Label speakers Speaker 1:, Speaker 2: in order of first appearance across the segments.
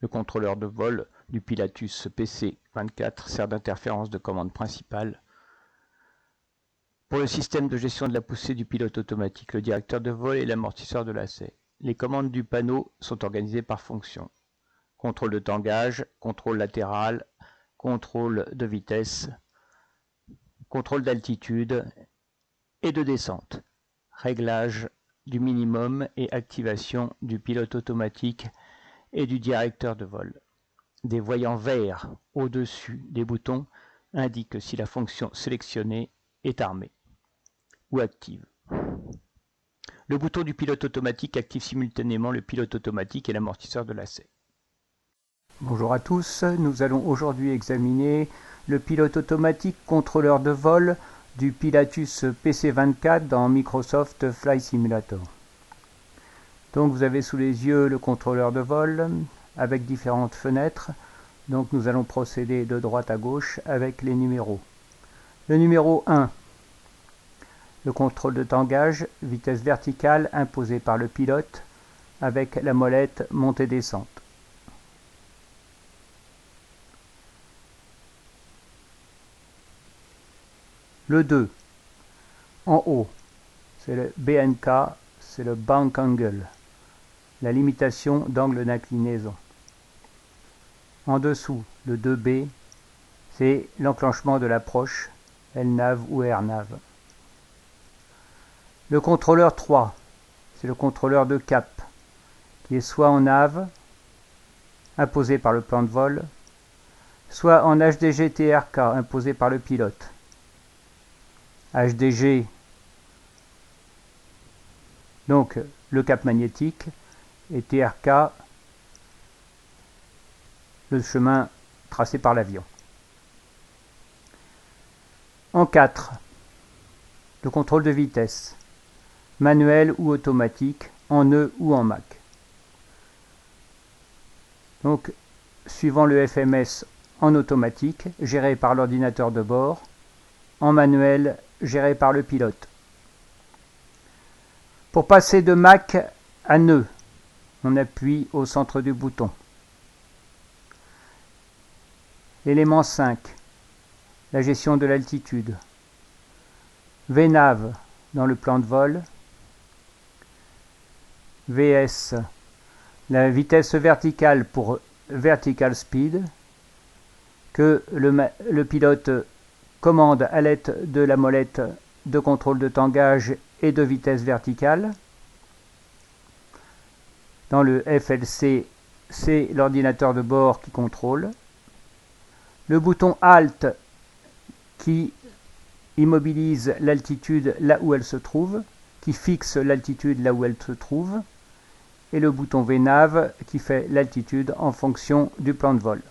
Speaker 1: Le contrôleur de vol du Pilatus PC-24 sert d'interférence de commande principale. Pour le système de gestion de la poussée du pilote automatique, le directeur de vol et l'amortisseur de lacet. Les commandes du panneau sont organisées par fonction. Contrôle de tangage, contrôle latéral, contrôle de vitesse, contrôle d'altitude et de descente. Réglage du minimum et activation du pilote automatique et du directeur de vol. Des voyants verts au-dessus des boutons indiquent si la fonction sélectionnée est armée ou active. Le bouton du pilote automatique active simultanément le pilote automatique et l'amortisseur de lacet. Bonjour à tous, nous allons aujourd'hui examiner le pilote automatique contrôleur de vol du Pilatus PC-24 dans Microsoft Flight Simulator. Donc vous avez sous les yeux le contrôleur de vol avec différentes fenêtres. Donc nous allons procéder de droite à gauche avec les numéros. Le numéro 1, le contrôle de tangage, vitesse verticale imposée par le pilote avec la molette montée-descente. Le 2, en haut, c'est le BNK, c'est le bank angle, la limitation d'angle d'inclinaison. En dessous, le 2B, c'est l'enclenchement de l'approche, LNAV ou AirNav. Le contrôleur 3, c'est le contrôleur de cap, qui est soit en nav, imposé par le plan de vol, soit en HDG TRK, imposé par le pilote. HDG, donc le cap magnétique, et TRK, le chemin tracé par l'avion. En 4, le contrôle de vitesse, manuel ou automatique, en nœud ou en Mac. Donc, suivant le FMS en automatique, géré par l'ordinateur de bord, en manuel, géré par le pilote. Pour passer de Mac à nœud, on appuie au centre du bouton. Élément 5, la gestion de l'altitude. VNAV dans le plan de vol. VS, la vitesse verticale pour vertical speed, que le pilote commande à l'aide de la molette de contrôle de tangage et de vitesse verticale. Dans le FLC, c'est l'ordinateur de bord qui contrôle. Le bouton Alt qui immobilise l'altitude là où elle se trouve, qui fixe l'altitude là où elle se trouve, et le bouton VNAV qui fait l'altitude en fonction du plan de vol.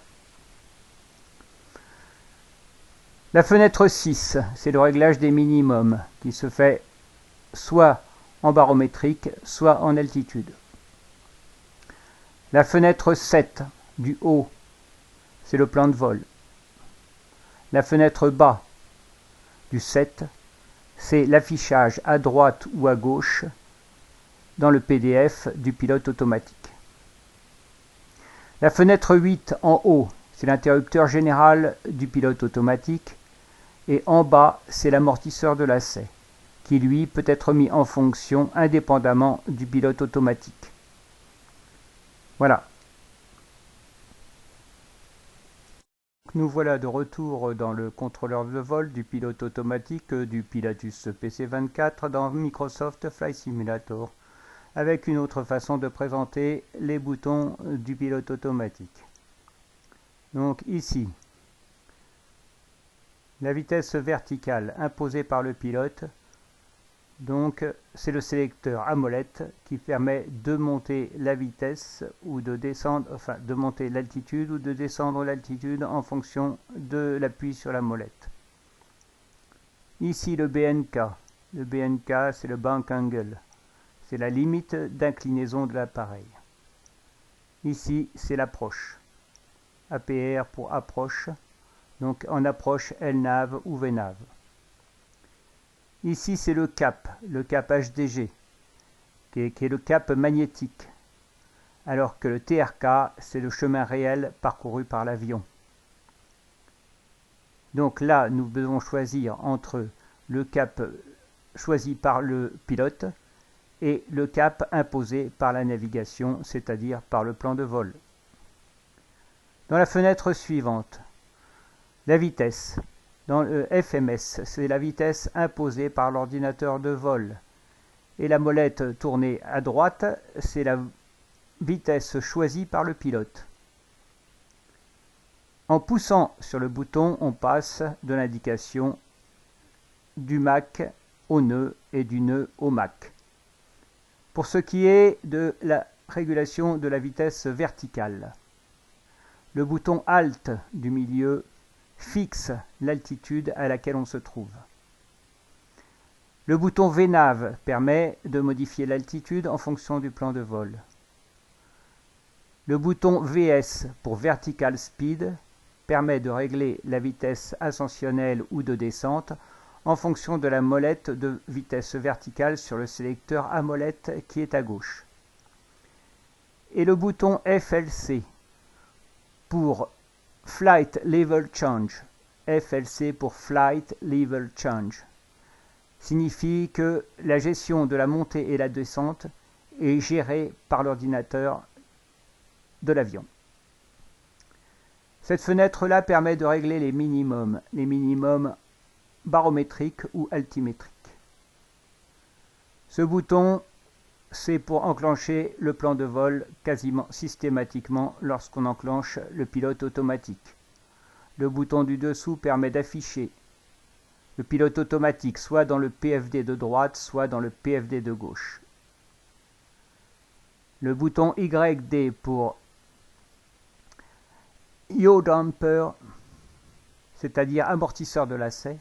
Speaker 1: La fenêtre 6, c'est le réglage des minimums qui se fait soit en barométrique, soit en altitude. La fenêtre 7 du haut, c'est le plan de vol. La fenêtre bas du 7, c'est l'affichage à droite ou à gauche dans le PDF du pilote automatique. La fenêtre 8 en haut, c'est l'interrupteur général du pilote automatique, et en bas, c'est l'amortisseur de lacet, qui lui peut être mis en fonction indépendamment du pilote automatique. Voilà. Nous voilà de retour dans le contrôleur de vol du pilote automatique du Pilatus PC-24 dans Microsoft Flight Simulator, avec une autre façon de présenter les boutons du pilote automatique. Donc ici, la vitesse verticale imposée par le pilote, donc c'est le sélecteur à molette qui permet de monter la vitesse ou de descendre, enfin de monter l'altitude ou de descendre l'altitude en fonction de l'appui sur la molette. Ici le BNK. Le BNK, c'est le bank angle. C'est la limite d'inclinaison de l'appareil. Ici, c'est l'approche. APR pour approche. Donc en approche LNAV ou VNAV. Ici, c'est le cap HDG, qui est le cap magnétique, alors que le TRK, c'est le chemin réel parcouru par l'avion. Donc là, nous devons choisir entre le cap choisi par le pilote et le cap imposé par la navigation, c'est-à-dire par le plan de vol. Dans la fenêtre suivante, la vitesse. Dans le FMS, c'est la vitesse imposée par l'ordinateur de vol. Et la molette tournée à droite, c'est la vitesse choisie par le pilote. En poussant sur le bouton, on passe de l'indication du Mach au nœud et du nœud au Mach. Pour ce qui est de la régulation de la vitesse verticale, le bouton Alt du milieu fixe l'altitude à laquelle on se trouve. Le bouton VNAV permet de modifier l'altitude en fonction du plan de vol. Le bouton VS pour Vertical Speed permet de régler la vitesse ascensionnelle ou de descente en fonction de la molette de vitesse verticale sur le sélecteur à molette qui est à gauche. Et le bouton FLC pour Flight Level Change, FLC pour Flight Level Change, signifie que la gestion de la montée et la descente est gérée par l'ordinateur de l'avion. Cette fenêtre-là permet de régler les minimums barométriques ou altimétriques. Ce bouton, c'est pour enclencher le plan de vol quasiment systématiquement lorsqu'on enclenche le pilote automatique. Le bouton du dessous permet d'afficher le pilote automatique soit dans le PFD de droite, soit dans le PFD de gauche. Le bouton YD pour Yaw Damper, c'est-à-dire amortisseur de lacet,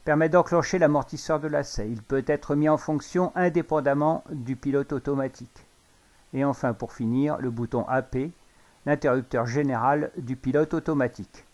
Speaker 1: permet d'enclencher l'amortisseur de lacet. Il peut être mis en fonction indépendamment du pilote automatique. Et enfin, pour finir, le bouton AP, l'interrupteur général du pilote automatique.